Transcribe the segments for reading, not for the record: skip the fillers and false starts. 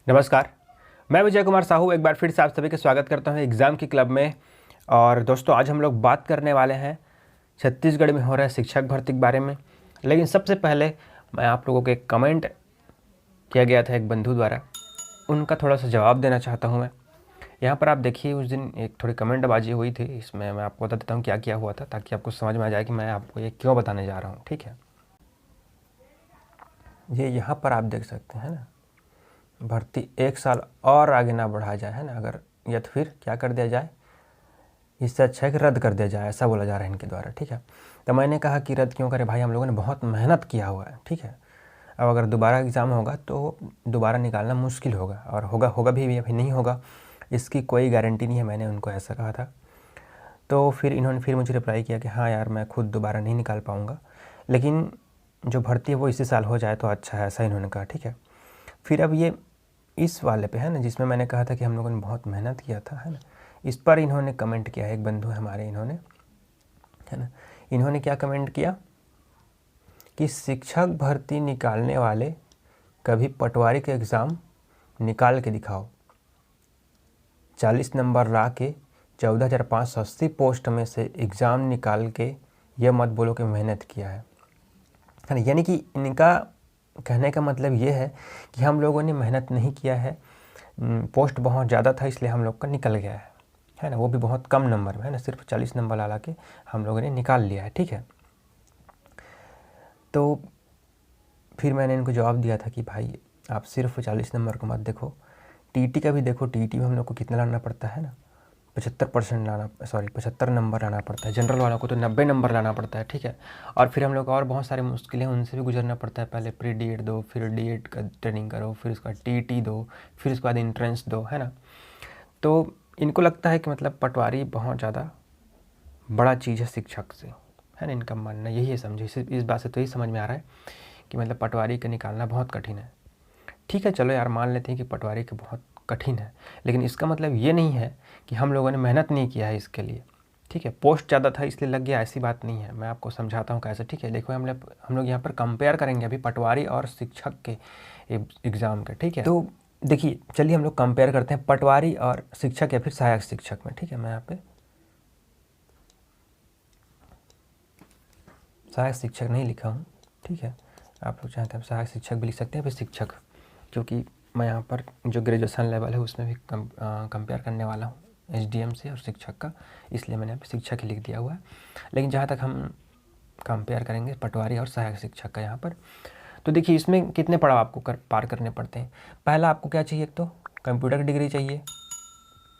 नमस्कार, मैं विजय कुमार साहू एक बार फिर से आप सभी का स्वागत करता हूं एग्ज़ाम की क्लब में। और दोस्तों, आज हम लोग बात करने वाले हैं छत्तीसगढ़ में हो रहे शिक्षक भर्ती के बारे में। लेकिन सबसे पहले मैं आप लोगों को एक कमेंट किया गया था एक बंधु द्वारा, उनका थोड़ा सा जवाब देना चाहता हूँ मैं। यहाँ पर आप देखिए, उस दिन एक थोड़ी कमेंटबाजी हुई थी, इसमें मैं आपको बता देता हूँ क्या क्या हुआ था, ताकि आपको समझ में आ जाए कि मैं आपको ये क्यों बताने जा रहा हूँ। ठीक है, ये यहाँ पर आप देख सकते हैं ना, भर्ती 1 साल और आगे ना बढ़ाया जाए, है ना, अगर या तो फिर क्या कर दिया जाए, इससे अच्छा है कि रद्द कर दिया जाए, ऐसा बोला जा रहा है इनके द्वारा। ठीक है, तो मैंने कहा कि रद्द क्यों करें भाई, हम लोगों ने बहुत मेहनत किया हुआ है। ठीक है, अब अगर दोबारा एग्ज़ाम होगा तो दोबारा निकालना मुश्किल होगा, और होगा भी अभी नहीं होगा, इसकी कोई गारंटी नहीं है। मैंने उनको ऐसा कहा था, तो फिर इन्होंने फिर मुझे रिप्लाई किया कि हाँ यार, मैं खुद दोबारा नहीं निकाल पाऊँगा, लेकिन जो भर्ती है वो इसी साल हो जाए तो अच्छा है, ऐसा इन्होंने कहा। ठीक है, फिर अब ये इस वाले पे है ना, जिसमें मैंने कहा था कि हम लोगों ने बहुत मेहनत किया था, है ना, इस पर इन्होंने कमेंट किया है। एक बंधु है हमारे, इन्होंने, है ना, इन्होंने क्या कमेंट किया कि शिक्षक भर्ती निकालने वाले कभी पटवारी के एग्ज़ाम निकाल के दिखाओ, 40 नंबर ला के 14,580 पोस्ट में से एग्ज़ाम निकाल के यह मत बोलो कि मेहनत किया है ना। यानी कि इनका कहने का मतलब ये है कि हम लोगों ने मेहनत नहीं किया है, पोस्ट बहुत ज़्यादा था इसलिए हम लोग का निकल गया है ना, वो भी बहुत कम नंबर में, है ना, सिर्फ 40 नंबर ला के हम लोगों ने निकाल लिया है। ठीक है, तो फिर मैंने इनको जवाब दिया था कि भाई आप सिर्फ 40 नंबर को मत देखो, टीटी का भी देखो। टीटी में हम लोग को कितना लाना पड़ता है ना, 75 नंबर लाना पड़ता है। जनरल वालों को तो 90 नंबर लाना पड़ता है। ठीक है, और फिर हम लोग और बहुत सारे मुश्किलें उनसे भी गुजरना पड़ता है। पहले प्री डी एड दो, फिर डी एड का ट्रेनिंग करो, फिर उसका टीटी दो, फिर उसके बाद इंट्रेंस दो, है ना। तो इनको लगता है कि मतलब पटवारी बहुत ज़्यादा बड़ा चीज़ है शिक्षक से, है ना, इनका मानना यही है। समझे, इस बात से तो यही समझ में आ रहा है कि मतलब पटवारी का निकालना बहुत कठिन है। ठीक है, चलो यार, मान लेते हैं कि पटवारी का बहुत कठिन है, लेकिन इसका मतलब ये नहीं है कि हम लोगों ने मेहनत नहीं किया है इसके लिए। ठीक है, पोस्ट ज़्यादा था इसलिए लग गया, ऐसी बात नहीं है। मैं आपको समझाता हूँ कैसे। ठीक है, देखो, हम लोग यहाँ पर कंपेयर करेंगे अभी पटवारी और शिक्षक के एग्ज़ाम के। ठीक है, तो देखिए, चलिए हम लोग कंपेयर करते हैं पटवारी और शिक्षक या फिर सहायक शिक्षक में। ठीक है, मैं यहाँ पे सहायक शिक्षक नहीं लिखा हूँ। ठीक है, आप लोग चाहते हैं सहायक शिक्षक भी लिख सकते हैं, फिर शिक्षक, क्योंकि मैं यहाँ पर जो ग्रेजुएशन लेवल है उसमें भी कंपेयर करने वाला हूँ एसडीएम से और शिक्षक का, इसलिए मैंने यहाँ पे शिक्षक ही लिख दिया हुआ है। लेकिन जहाँ तक हम कंपेयर करेंगे पटवारी और सहायक शिक्षक का यहाँ पर, तो देखिए इसमें कितने पड़ाव आपको पार करने पड़ते हैं। पहला आपको क्या चाहिए, एक तो कंप्यूटर की डिग्री चाहिए,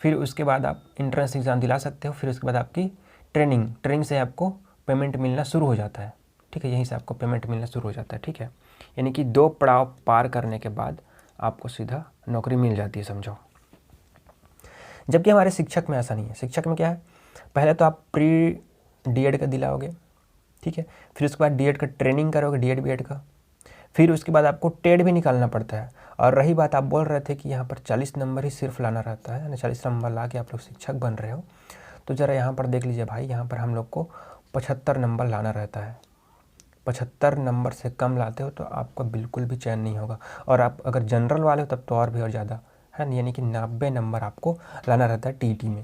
फिर उसके बाद आप इंट्रेंस एग्ज़ाम दिला सकते हो, फिर उसके बाद आपकी ट्रेनिंग से आपको पेमेंट मिलना शुरू हो जाता है। ठीक है, यहीं से आपको पेमेंट मिलना शुरू हो जाता है। ठीक है, यानी कि 2 पड़ाव पार करने के बाद आपको सीधा नौकरी मिल जाती है, समझो। जबकि हमारे शिक्षक में ऐसा नहीं है। शिक्षक में क्या है, पहले तो आप प्री डीएड का दिलाओगे, ठीक है, फिर उसके बाद डीएड का ट्रेनिंग करोगे, डीएड बीएड का, फिर उसके बाद आपको टेट भी निकालना पड़ता है। और रही बात, आप बोल रहे थे कि यहाँ पर 40 नंबर ही सिर्फ लाना रहता है ना, 40 नंबर ला के आप लोग शिक्षक बन रहे हो, तो ज़रा यहाँ पर देख लीजिए भाई, यहाँ पर हम लोग को 75 नंबर लाना रहता है। 75 नंबर से कम लाते हो तो आपको बिल्कुल भी चयन नहीं होगा, और आप अगर जनरल वाले हो तब तो और भी और ज़्यादा, है ना, यानी कि 90 नंबर आपको लाना रहता है टीटी में।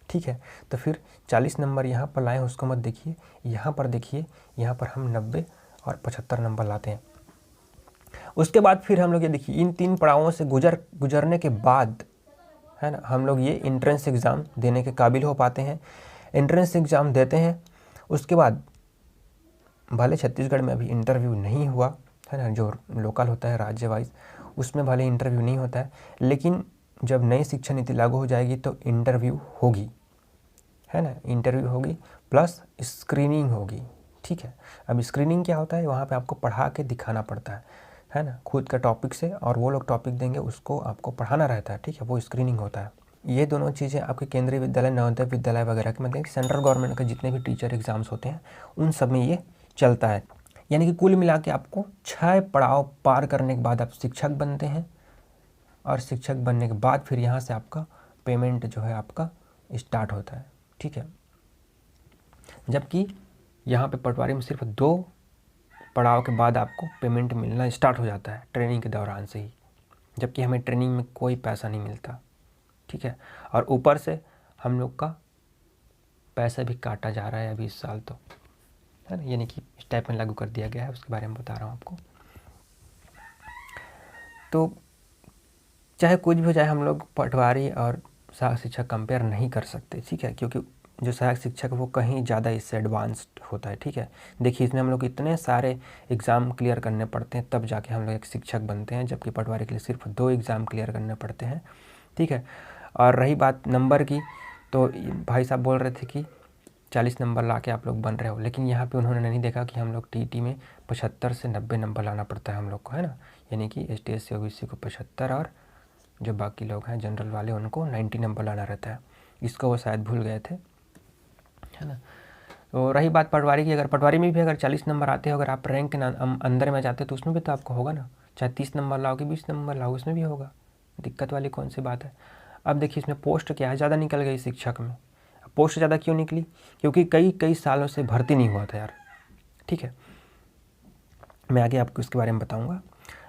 ठीक है, तो फिर 40 नंबर यहाँ पर लाए हैं उसको मत देखिए, यहाँ पर देखिए, यहाँ पर हम 90 और 75 नंबर लाते हैं। उसके बाद फिर हम लोग ये देखिए, इन 3 पड़ावों से गुजरने के बाद, है ना, हम लोग ये इंट्रेंस एग्ज़ाम देने के काबिल हो पाते हैं। इंट्रेंस एग्ज़ाम देते हैं, उसके बाद भले छत्तीसगढ़ में अभी इंटरव्यू नहीं हुआ, है ना, जो लोकल होता है राज्य वाइज, उसमें भले इंटरव्यू नहीं होता है, लेकिन जब नई शिक्षा नीति लागू हो जाएगी तो इंटरव्यू होगी, है ना, इंटरव्यू होगी प्लस स्क्रीनिंग होगी। ठीक है, अब स्क्रीनिंग क्या होता है, वहाँ पे आपको पढ़ा के दिखाना पड़ता है ना, खुद का टॉपिक से, और वो लोग टॉपिक देंगे उसको आपको पढ़ाना रहता है। ठीक है, वो स्क्रीनिंग होता है। ये दोनों चीज़ें आपके केंद्रीय विद्यालय, नवोदय विद्यालय वगैरह के, मतलब सेंट्रल गवर्नमेंट के जितने भी टीचर एग्ज़ाम्स होते हैं उन सब में ये चलता है। यानी कि कुल मिला के आपको 6 पड़ाव पार करने के बाद आप शिक्षक बनते हैं, और शिक्षक बनने के बाद फिर यहाँ से आपका पेमेंट जो है आपका स्टार्ट होता है। ठीक है, जबकि यहाँ पे पटवारी में सिर्फ 2 पड़ाव के बाद आपको पेमेंट मिलना स्टार्ट हो जाता है, ट्रेनिंग के दौरान से ही। जबकि हमें ट्रेनिंग में कोई पैसा नहीं मिलता, ठीक है। और ऊपर से हम लोग का पैसा भी काटा जा रहा है अभी इस साल, तो है ना, यानी कि स्टाइपेंड लागू कर दिया गया है, उसके बारे में बता रहा हूँ आपको। तो चाहे कुछ भी हो जाए, हम लोग पटवारी और सहायक शिक्षक कंपेयर नहीं कर सकते, ठीक है, क्योंकि जो सहायक शिक्षक वो कहीं ज़्यादा इससे एडवांस्ड होता है, ठीक है। देखिए इसमें हम लोग इतने सारे एग्ज़ाम क्लियर करने पड़ते हैं तब जाके हम लोग एक शिक्षक बनते हैं, जबकि पटवारी के लिए सिर्फ 2 एग्ज़ाम क्लियर करने पड़ते हैं, ठीक है। और रही बात नंबर की, तो भाई साहब बोल रहे थे कि 40 नंबर ला के आप लोग बन रहे हो, लेकिन यहाँ पे उन्होंने नहीं देखा कि हम लोग टीटी में 75 से 90 नंबर लाना पड़ता है हम लोग को, है ना। यानी कि ST SC OBC को 75 और जो बाकी लोग हैं जनरल वाले उनको 90 नंबर लाना रहता है। इसको वो शायद भूल गए थे, है ना। तो रही बात पटवारी की, अगर पटवारी में भी अगर 40 नंबर आते हो, अगर आप रैंक के अंदर में जाते तो उसमें भी तो आपको होगा ना, चाहे 30 नंबर लाओ कि 20 नंबर लाओ, उसमें भी होगा। दिक्कत वाली कौन सी बात है। अब देखिए इसमें पोस्ट क्या है, ज़्यादा निकल गई शिक्षक में। पोस्ट ज़्यादा क्यों निकली? क्योंकि कई सालों से भर्ती नहीं हुआ था यार, ठीक है। मैं आगे आपको इसके बारे में बताऊँगा।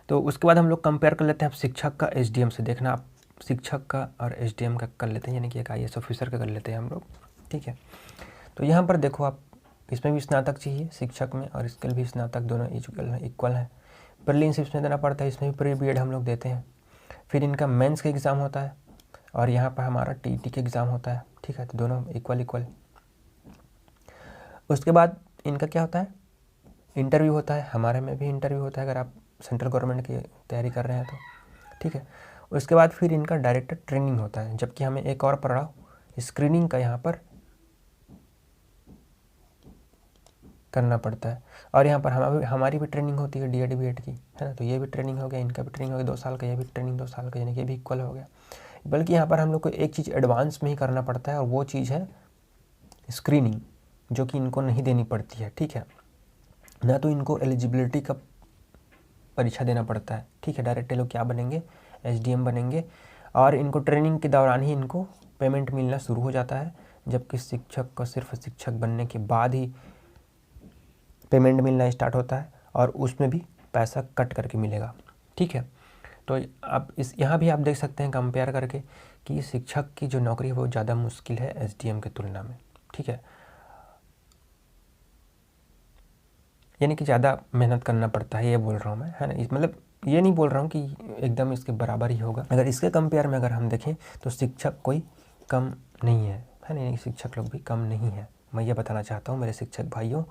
तो उसके बाद हम लोग कंपेयर कर लेते हैं शिक्षक का SDM से। देखना आप शिक्षक का और SDM का कर लेते हैं, यानी कि एक IAS ऑफिसर का कर लेते हैं हम लोग, ठीक है। तो यहाँ पर देखो आप, इसमें भी स्नातक चाहिए शिक्षक में, और इसके लिए भी स्नातक, दोनों इक्वल है। प्रीलिम्स इसमें देना पड़ता है, इसमें भी प्री BEd हम लोग देते हैं। फिर इनका मेंस का एग्ज़ाम होता है और यहाँ पर हमारा TT का एग्ज़ाम होता है, ठीक है। तो दोनों इक्वल। उसके बाद इनका क्या होता है, इंटरव्यू होता है। हमारे में भी इंटरव्यू होता है अगर आप सेंट्रल गवर्नमेंट की तैयारी कर रहे हैं तो, ठीक है। उसके बाद फिर इनका डायरेक्टर ट्रेनिंग होता है, जबकि हमें एक और पढ़ाओ स्क्रीनिंग का यहाँ पर करना पड़ता है। और यहाँ पर हमारी भी ट्रेनिंग होती है DED BEd की, है ना। तो ये भी ट्रेनिंग हो गया, इनका भी ट्रेनिंग हो गया 2 साल का, ये भी ट्रेनिंग 2 साल का, यानी कि ये भी इक्वल हो गया। बल्कि यहाँ पर हम लोग को एक चीज़ एडवांस में ही करना पड़ता है, और वो चीज़ है स्क्रीनिंग, जो कि इनको नहीं देनी पड़ती है, ठीक है। ना तो इनको एलिजिबिलिटी का परीक्षा देना पड़ता है, ठीक है। डायरेक्ट ये लोग क्या बनेंगे, SDM बनेंगे, और इनको ट्रेनिंग के दौरान ही इनको पेमेंट मिलना शुरू हो जाता है, जबकि शिक्षक को सिर्फ शिक्षक बनने के बाद ही पेमेंट मिलना स्टार्ट होता है, और उसमें भी पैसा कट करके मिलेगा, ठीक है। तो आप यहाँ भी आप देख सकते हैं कंपेयर करके कि शिक्षक की जो नौकरी है वो ज़्यादा मुश्किल है SDM की तुलना में, ठीक है। यानी कि ज़्यादा मेहनत करना पड़ता है, ये बोल रहा हूँ मैं, है ना। मतलब ये नहीं बोल रहा हूँ कि एकदम इसके बराबर ही होगा। अगर इसके कंपेयर में अगर हम देखें तो शिक्षक कोई कम नहीं है ना, शिक्षक लोग भी कम नहीं है। मैं ये बताना चाहता हूँ मेरे शिक्षक भाइयों,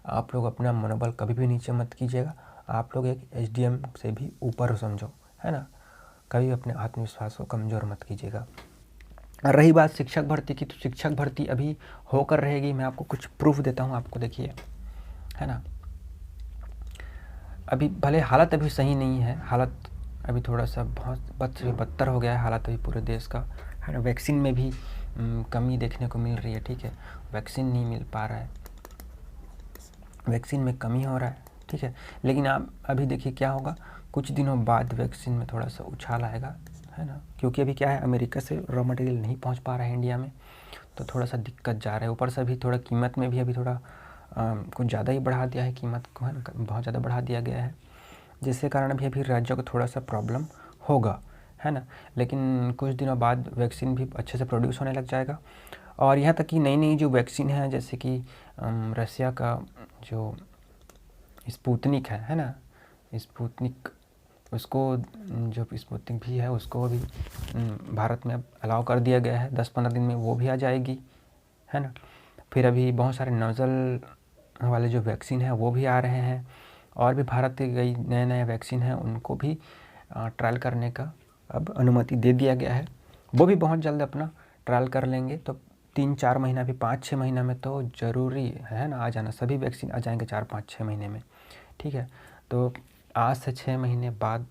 आप लोग अपना मनोबल कभी भी नीचे मत कीजिएगा। आप लोग एक SDM से भी ऊपर समझो, है ना। कभी अपने आत्मविश्वास को कमज़ोर मत कीजिएगा। रही बात शिक्षक भर्ती की, तो शिक्षक भर्ती अभी होकर रहेगी। मैं आपको कुछ प्रूफ देता हूँ, आपको देखिए, है ना। अभी भले हालत अभी सही नहीं है, हालत अभी थोड़ा सा बहुत बद से बदतर हो गया है हालत अभी पूरे देश का, है ना। वैक्सीन में भी कमी देखने को मिल रही है, ठीक है। वैक्सीन नहीं मिल पा रहा है, वैक्सीन में कमी हो रहा है, ठीक है। लेकिन आप अभी देखिए क्या होगा, कुछ दिनों बाद वैक्सीन में थोड़ा सा उछाल आएगा, है ना। क्योंकि अभी क्या है, अमेरिका से रॉ मटेरियल नहीं पहुंच पा रहा है इंडिया में, तो थोड़ा सा दिक्कत जा रहा है। ऊपर से अभी थोड़ा कीमत में भी अभी थोड़ा कुछ ज़्यादा ही बढ़ा दिया है कीमत को, है ना, बहुत ज़्यादा बढ़ा दिया गया है, जिसके कारण अभी राज्यों को थोड़ा सा प्रॉब्लम होगा, है ना। लेकिन कुछ दिनों बाद वैक्सीन भी अच्छे से प्रोड्यूस होने लग जाएगा। और यहाँ तक कि नई जो वैक्सीन है, जैसे कि रसिया का जो स्पुतनिक है ना, स्पुतनिक, उसको जो स्पुतनिक भी है उसको भी भारत में अलाउ कर दिया गया है, 10-15 दिन में वो भी आ जाएगी, है ना। फिर अभी बहुत सारे नोज़ल वाले जो वैक्सीन है वो भी आ रहे हैं, और भी भारत के कई नए वैक्सीन हैं उनको भी ट्रायल करने का अब अनुमति दे दिया गया है। वो भी बहुत जल्द अपना ट्रायल कर लेंगे, तो 3-4 महीना भी, 5-6 महीना में तो ज़रूरी है ना आ जाना, सभी वैक्सीन आ जाएंगे 4-5-6 महीने में, ठीक है। तो आज से 6 महीने बाद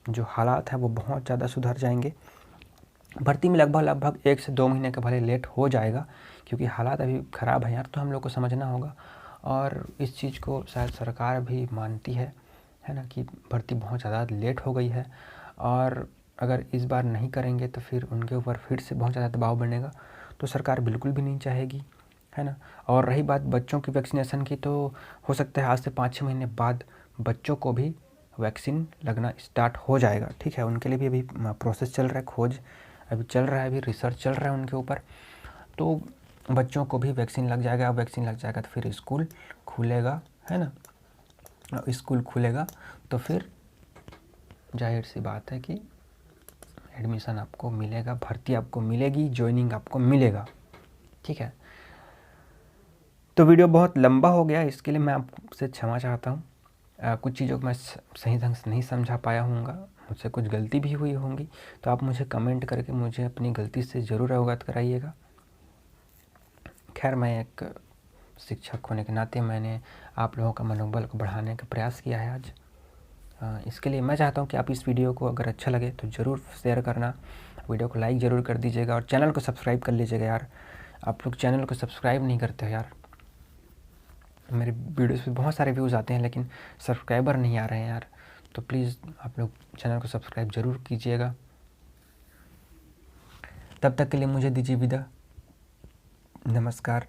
जो हालात हैं वो बहुत ज़्यादा सुधर जाएंगे। भर्ती में लगभग 1 से 2 महीने का भले लेट हो जाएगा, क्योंकि हालात अभी ख़राब है यार, तो हम लोग को समझना होगा। और इस चीज़ को शायद सरकार भी मानती है ना, कि भर्ती बहुत ज़्यादा लेट हो गई है, और अगर इस बार नहीं करेंगे तो फिर उनके ऊपर फिर से बहुत ज़्यादा दबाव बनेगा, तो सरकार बिल्कुल भी नहीं चाहेगी, है ना। और रही बात बच्चों की वैक्सीनेशन की, तो हो सकता है आज से 5-6 महीने बाद बच्चों को भी वैक्सीन लगना स्टार्ट हो जाएगा, ठीक है। उनके लिए भी अभी प्रोसेस चल रहा है, खोज अभी चल रहा है, अभी रिसर्च चल रहा है उनके ऊपर। तो बच्चों को भी वैक्सीन लग जाएगा। अब वैक्सीन लग जाएगा तो फिर स्कूल खुलेगा, है ना। स्कूल खुलेगा तो फिर जाहिर सी बात है कि एडमिशन आपको मिलेगा, भर्ती आपको मिलेगी, ज्वाइनिंग आपको मिलेगा, ठीक है। तो वीडियो बहुत लंबा हो गया, इसके लिए मैं आपसे क्षमा चाहता हूँ। कुछ चीज़ों को मैं सही ढंग से नहीं समझा पाया हूँगा, मुझसे कुछ गलती भी हुई होंगी, तो आप मुझे कमेंट करके मुझे अपनी गलती से ज़रूर अवगत कराइएगा। खैर, मैं एक शिक्षक होने के नाते मैंने आप लोगों का मनोबल को बढ़ाने का प्रयास किया है आज। इसके लिए मैं चाहता हूँ कि आप इस वीडियो को अगर अच्छा लगे तो ज़रूर शेयर करना, वीडियो को लाइक ज़रूर कर दीजिएगा और चैनल को सब्सक्राइब कर लीजिएगा यार। आप लोग चैनल को सब्सक्राइब नहीं करते हो यार। मेरे वीडियोस पे बहुत सारे व्यूज़ आते हैं लेकिन सब्सक्राइबर नहीं आ रहे हैं यार। तो प्लीज़ आप लोग चैनल को सब्सक्राइब ज़रूर कीजिएगा। तब तक के लिए मुझे दीजिए विदा। नमस्कार।